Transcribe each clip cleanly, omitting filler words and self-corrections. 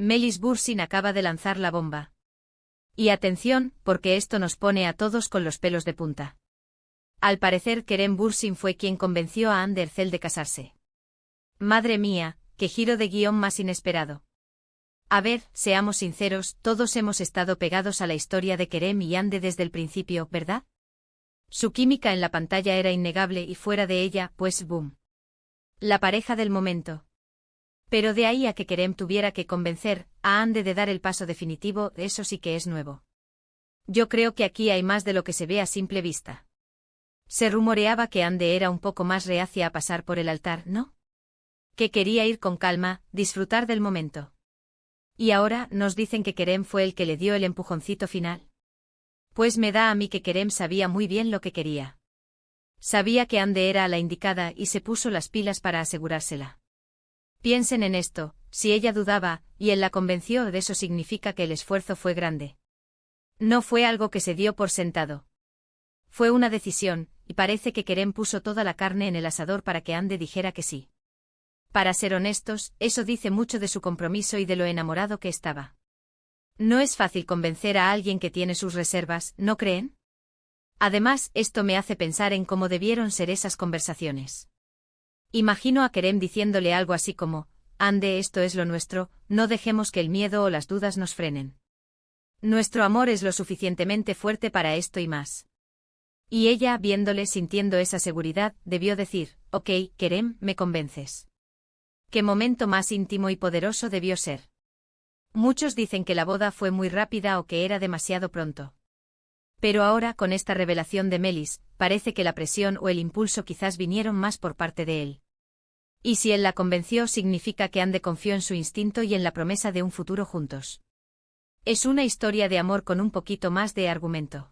Melis Bursin acaba de lanzar la bomba. Y atención, porque esto nos pone a todos con los pelos de punta. Al parecer Kerem Bürsin fue quien convenció a Hande Erçel de casarse. Madre mía, qué giro de guión más inesperado. A ver, seamos sinceros, todos hemos estado pegados a la historia de Kerem y Hande desde el principio, ¿verdad? Su química en la pantalla era innegable y fuera de ella, pues boom. La pareja del momento. Pero de ahí a que Kerem tuviera que convencer a Hande de dar el paso definitivo, eso sí que es nuevo. Yo creo que aquí hay más de lo que se ve a simple vista. Se rumoreaba que Hande era un poco más reacia a pasar por el altar, ¿no? Que quería ir con calma, disfrutar del momento. Y ahora nos dicen que Kerem fue el que le dio el empujoncito final. Pues me da a mí que Kerem sabía muy bien lo que quería. Sabía que Hande era la indicada y se puso las pilas para asegurársela. Piensen en esto, si ella dudaba, y él la convenció, de eso significa que el esfuerzo fue grande. No fue algo que se dio por sentado. Fue una decisión, y parece que Kerem puso toda la carne en el asador para que Hande dijera que sí. Para ser honestos, eso dice mucho de su compromiso y de lo enamorado que estaba. No es fácil convencer a alguien que tiene sus reservas, ¿no creen? Además, esto me hace pensar en cómo debieron ser esas conversaciones. Imagino a Kerem diciéndole algo así como, Hande, esto es lo nuestro, no dejemos que el miedo o las dudas nos frenen. Nuestro amor es lo suficientemente fuerte para esto y más. Y ella, viéndole sintiendo esa seguridad, debió decir, ok, Kerem, me convences. Qué momento más íntimo y poderoso debió ser. Muchos dicen que la boda fue muy rápida o que era demasiado pronto. Pero ahora, con esta revelación de Melis, parece que la presión o el impulso quizás vinieron más por parte de él. Y si él la convenció, significa que Hande confió en su instinto y en la promesa de un futuro juntos. Es una historia de amor con un poquito más de argumento.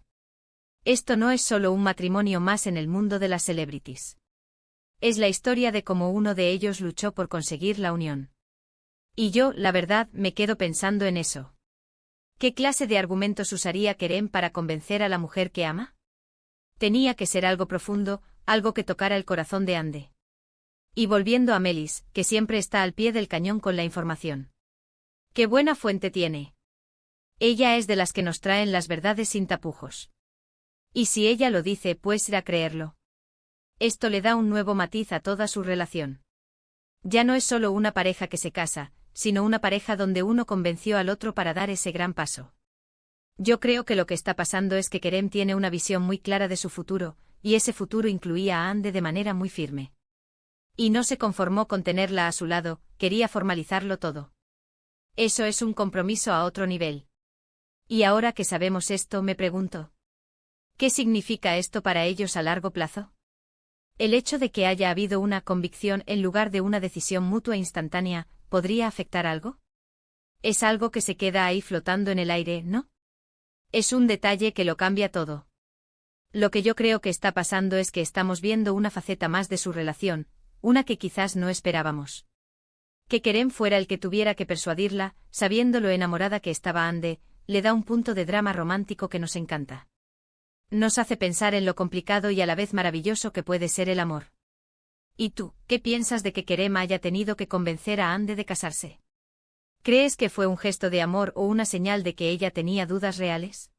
Esto no es solo un matrimonio más en el mundo de las celebrities. Es la historia de cómo uno de ellos luchó por conseguir la unión. Y yo, la verdad, me quedo pensando en eso. ¿Qué clase de argumentos usaría Kerem para convencer a la mujer que ama? Tenía que ser algo profundo, algo que tocara el corazón de Hande. Y volviendo a Melis, que siempre está al pie del cañón con la información. ¡Qué buena fuente tiene! Ella es de las que nos traen las verdades sin tapujos. Y si ella lo dice, pues irá a creerlo. Esto le da un nuevo matiz a toda su relación. Ya no es solo una pareja que se casa, sino una pareja donde uno convenció al otro para dar ese gran paso. Yo creo que lo que está pasando es que Kerem tiene una visión muy clara de su futuro, y ese futuro incluía a Hande de manera muy firme. Y no se conformó con tenerla a su lado, quería formalizarlo todo. Eso es un compromiso a otro nivel. Y ahora que sabemos esto, me pregunto, ¿qué significa esto para ellos a largo plazo? El hecho de que haya habido una convicción en lugar de una decisión mutua instantánea, ¿podría afectar algo? Es algo que se queda ahí flotando en el aire, ¿no? Es un detalle que lo cambia todo. Lo que yo creo que está pasando es que estamos viendo una faceta más de su relación, una que quizás no esperábamos. Que Kerem fuera el que tuviera que persuadirla, sabiendo lo enamorada que estaba Hande, le da un punto de drama romántico que nos encanta. Nos hace pensar en lo complicado y a la vez maravilloso que puede ser el amor. ¿Y tú, qué piensas de que Kerem haya tenido que convencer a Hande de casarse? ¿Crees que fue un gesto de amor o una señal de que ella tenía dudas reales?